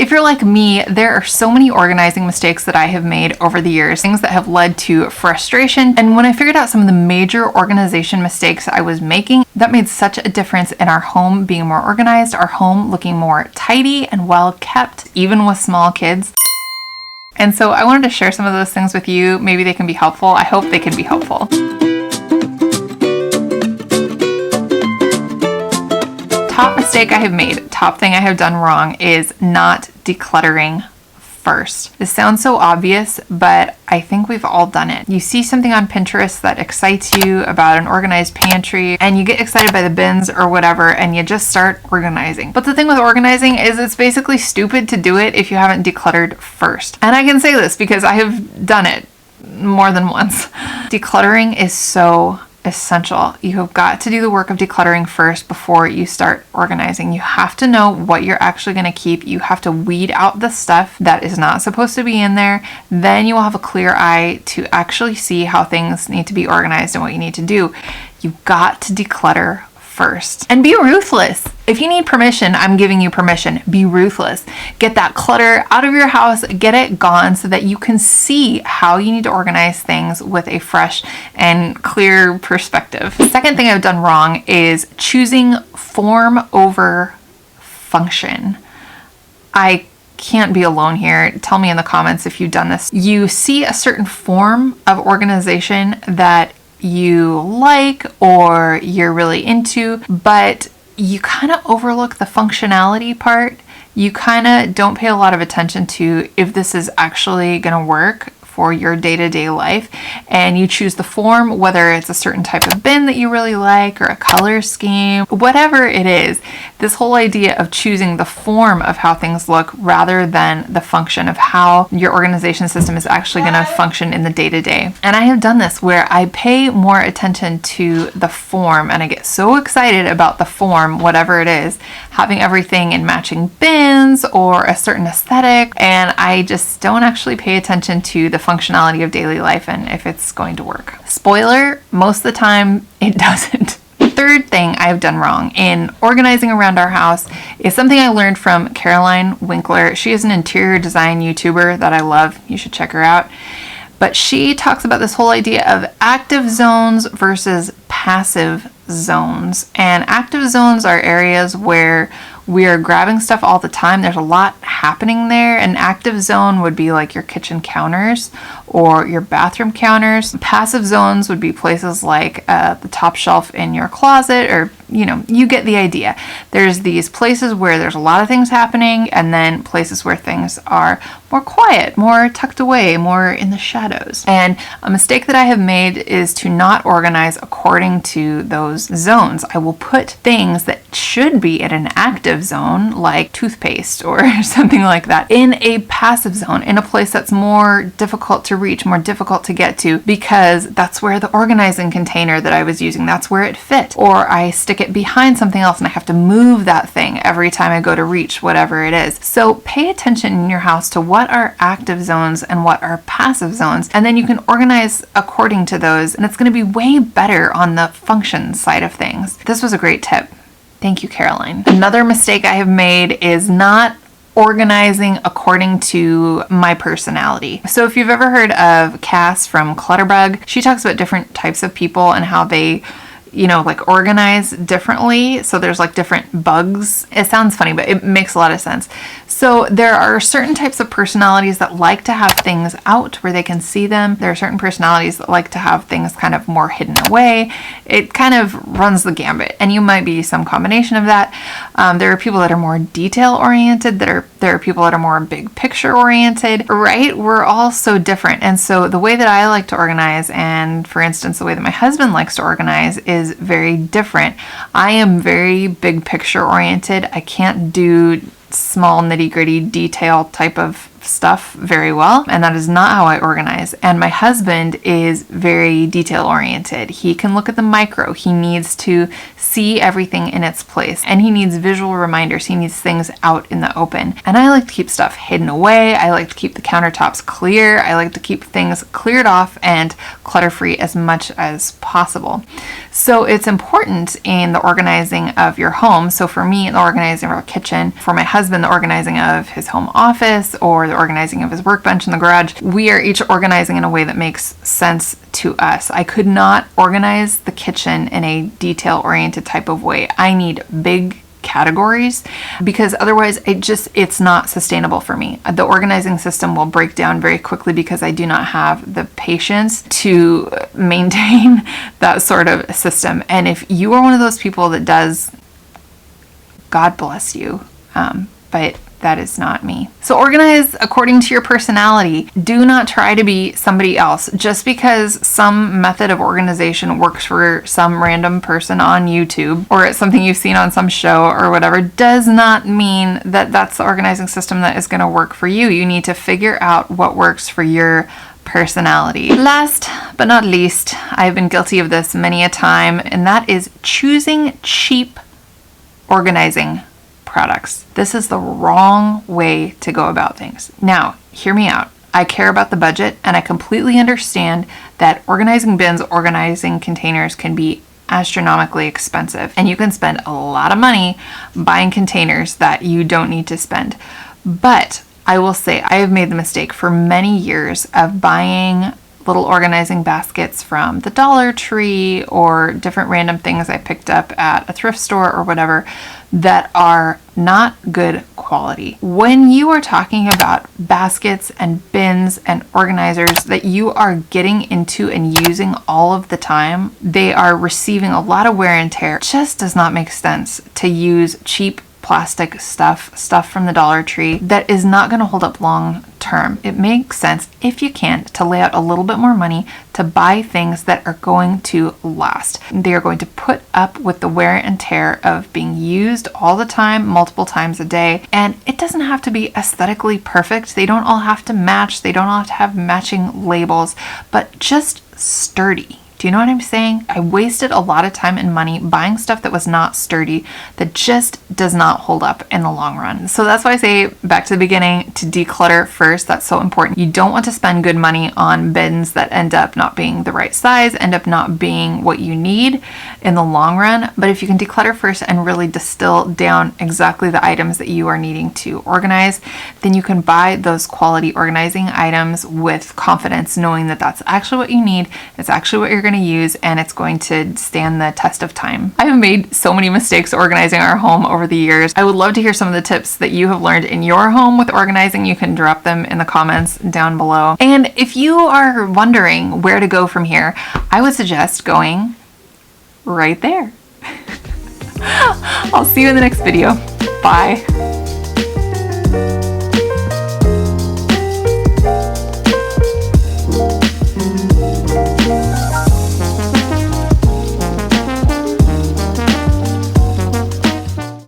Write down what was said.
If you're like me, there are so many organizing mistakes that I have made over the years, things that have led to frustration. And when I figured out some of the major organization mistakes I was making, that made such a difference in our home being more organized, our home looking more tidy and well kept, even with small kids. And so I wanted to share some of those things with you. Maybe they can be helpful. I hope they can be helpful. Top mistake I have made, top thing I have done wrong is not decluttering first. This sounds so obvious, but I think we've all done it. You see something on Pinterest that excites you about an organized pantry, and you get excited by the bins or whatever, and you just start organizing. But the thing with organizing is it's basically stupid to do it if you haven't decluttered first. And I can say this because I have done it more than once. Decluttering is so essential. You have got to do the work of decluttering first before you start organizing. You have to know what you're actually going to keep. You have to weed out the stuff that is not supposed to be in there. Then you will have a clear eye to actually see how things need to be organized and what you need to do. You've got to declutter first. And be ruthless. If you need permission, I'm giving you permission. Be ruthless. Get that clutter out of your house, get it gone so that you can see how you need to organize things with a fresh and clear perspective. The second thing I've done wrong is choosing form over function. I can't be alone here. Tell me in the comments if you've done this. You see a certain form of organization that you like or you're really into, but you kind of overlook the functionality part. You kind of don't pay a lot of attention to if this is actually going to work for your day-to-day life, and you choose the form, whether it's a certain type of bin that you really like or a color scheme, whatever it is. This whole idea of choosing the form of how things look rather than the function of how your organization system is actually going to function in the day-to-day. And I have done this where I pay more attention to the form and I get so excited about the form, whatever it is, having everything in matching bins or a certain aesthetic, and I just don't actually pay attention to the functionality of daily life and if it's going to work. Spoiler, most of the time it doesn't. The third thing I've done wrong in organizing around our house is something I learned from Caroline Winkler. She is an interior design YouTuber that I love. You should check her out. But she talks about this whole idea of active zones versus passive zones. And active zones are areas where we are grabbing stuff all the time. There's a lot happening there. An active zone would be like your kitchen counters or your bathroom counters. Passive zones would be places like the top shelf in your closet, or you get the idea. There's these places where there's a lot of things happening, and then places where things are more quiet, more tucked away, more in the shadows. And a mistake that I have made is to not organize according to those zones. I will put things that should be in an active zone, like toothpaste or something like that, in a passive zone, in a place that's more difficult to reach, more difficult to get to, because that's where the organizing container that I was using, that's where it fit. Or I stick it behind something else and I have to move that thing every time I go to reach whatever it is. So pay attention in your house to what are active zones and what are passive zones, and then you can organize according to those, and it's going to be way better on the function side of things. This was a great tip. Thank you, Caroline. Another mistake I have made is not organizing according to my personality. So if you've ever heard of Cass from Clutterbug, she talks about different types of people and how they organize differently. So there's different bugs. It sounds funny, but it makes a lot of sense. So there are certain types of personalities that like to have things out where they can see them. There are certain personalities that like to have things kind of more hidden away. It kind of runs the gambit, and you might be some combination of that. There are people that are more detail oriented. There are people that are more big picture oriented, right? We're all so different. And so the way that I like to organize, and for instance, the way that my husband likes to organize, is very different. I am very big picture oriented. I can't do small nitty gritty detail type of stuff very well, and that is not how I organize. And my husband is very detail oriented. He can look at the micro. He needs to see everything in its place, and he needs visual reminders. He needs things out in the open. And I like to keep stuff hidden away. I like to keep the countertops clear. I like to keep things cleared off and clutter-free as much as possible. So it's important in the organizing of your home. So for me, the organizing of our kitchen, for my husband, the organizing of his home office, or the organizing of his workbench in the garage, we are each organizing in a way that makes sense to us. I could not organize the kitchen in a detail-oriented type of way. I need big categories because otherwise it's not sustainable for me. The organizing system will break down very quickly because I do not have the patience to maintain that sort of system. And if you are one of those people that does, God bless you. But that is not me. So organize according to your personality. Do not try to be somebody else. Just because some method of organization works for some random person on YouTube, or it's something you've seen on some show or whatever, does not mean that that's the organizing system that is going to work for you. You need to figure out what works for your personality. Last but not least, I've been guilty of this many a time, and that is choosing cheap organizing products. This is the wrong way to go about things. Now, hear me out. I care about the budget, and I completely understand that organizing bins, organizing containers can be astronomically expensive, and you can spend a lot of money buying containers that you don't need to spend. But I will say I have made the mistake for many years of buying little organizing baskets from the Dollar Tree or different random things I picked up at a thrift store or whatever that are not good quality. When you are talking about baskets and bins and organizers that you are getting into and using all of the time, they are receiving a lot of wear and tear. It just does not make sense to use cheap plastic stuff from the Dollar Tree that is not going to hold up long term. It makes sense, if you can, to lay out a little bit more money to buy things that are going to last. They are going to put up with the wear and tear of being used all the time, multiple times a day. And it doesn't have to be aesthetically perfect. They don't all have to match. They don't all have to have matching labels, but just sturdy. Do you know what I'm saying? I wasted a lot of time and money buying stuff that was not sturdy, that just does not hold up in the long run. So that's why I say, back to the beginning, to declutter first. That's so important. You don't want to spend good money on bins that end up not being the right size, end up not being what you need in the long run. But if you can declutter first and really distill down exactly the items that you are needing to organize, then you can buy those quality organizing items with confidence, knowing that that's actually what you need. It's actually what you're going to use, and it's going to stand the test of time. I have made so many mistakes organizing our home over the years. I would love to hear some of the tips that you have learned in your home with organizing. You can drop them in the comments down below. And if you are wondering where to go from here, I would suggest going right there. I'll see you in the next video. Bye.